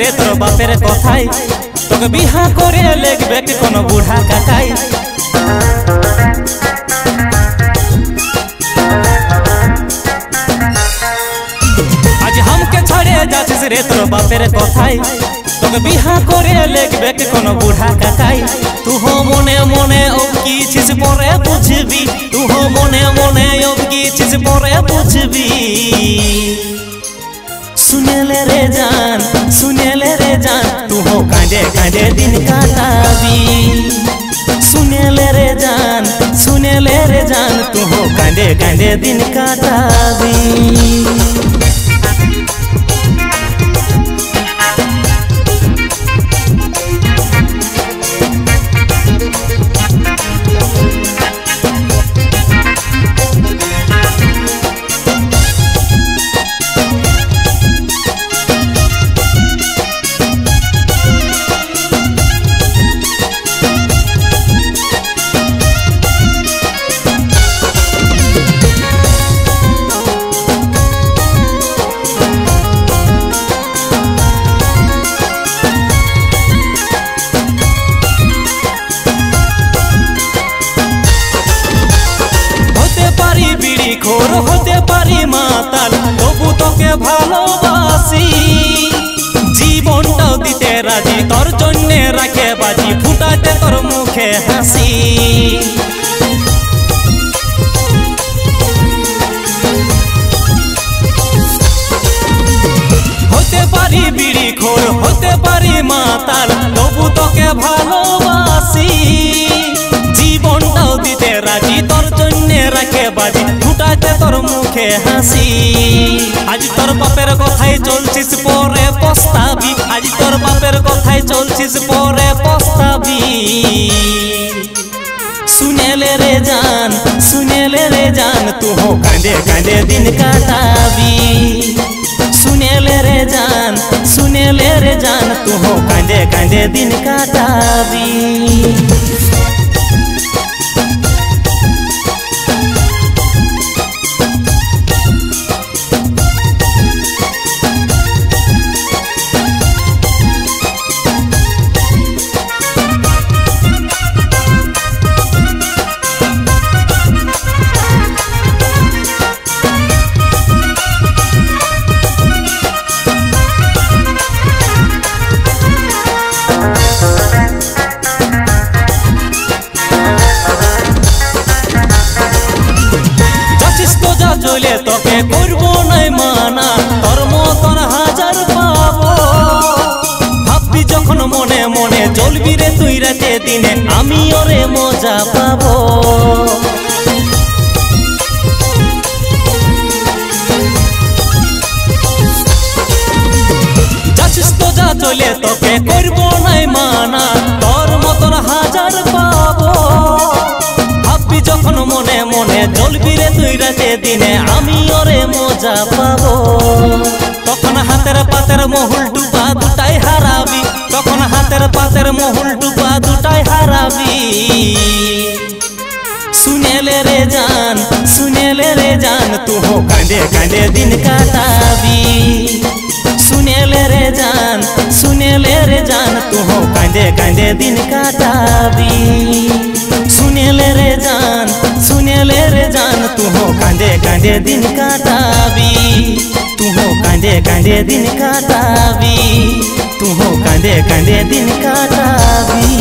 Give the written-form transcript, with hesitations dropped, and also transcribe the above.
रे तोर बापेर कथाय তোকে বিহা করে লেখবে কোন বুড়া কাকাই আজ हमके ছড়ে যাচ্ছিস রে তোর বাপের কথাই তোকে বিহা করে লেখবে কোন বুড়া কাকাই তুই মনে মনে অবকিছিস পরে বুঝবি তুই মনে মনে অবকিছিস পরে বুঝবি सुने ले रे जान तू हो कांदे कांदे दिन काटाबी सुने ले रे जान तू हो कांदे कांदे दिन काटाबी खोर होते पारी माताल तबु तोके भालोबासी जीवनटाও দিতে রাজি তোর জন্য রাখে বাজি ফুটাতে তোর মুখে হাসি হতে পারি বিড়ি খোর হতে পারি মাতাল তবু তোকে ভালোবাসি জীবনটাও দিতে রাজি তোর জন্য রাখে বাজি ফুটাতে তোর মুখে হাসি আজ তোর বাপের কথাই চলছিস পরে পস্তাবি আজ তোর বাপের কথাই চলছিস পরে পস্তাবি सुने ले रे जान तू हो कांदे कांदे दिन काटाबी सुने ले रे जान तू हो कांदे कांदे दिन काटाबी চলে তোকে করবো নাই মানা তোর মতন হাজার পাবো ভাববি যখন মনে মনে চলবি রে তুই রাতে দিনে আমি ওরে মজা পাবো যাচ্ছিস তো যা চলে তোকে করবো নাই মানা তোর মতন হাজার পাবো ভাববি যখন মনে মনে চলবি রে তুই রাতে দিনে আমি ওরে মজা পাবো তখন হাতের পাতের মহুল ডুবা দুটাই হারাবি তখন হাতের পাতের মহুল ডুবা দুটাই হারাবি सुने ले रे जान तू हो कांदे कांदे दिन काटाबी सुने ले रे जान तू हो कांदे कांदे दिन काटाबी सुने ले रे जान तू हो कांदे कांदे दिन काटाबी तू हो कांदे कांदे दिन काटाबी तू हो कांदे कांदे दिन काटाबी।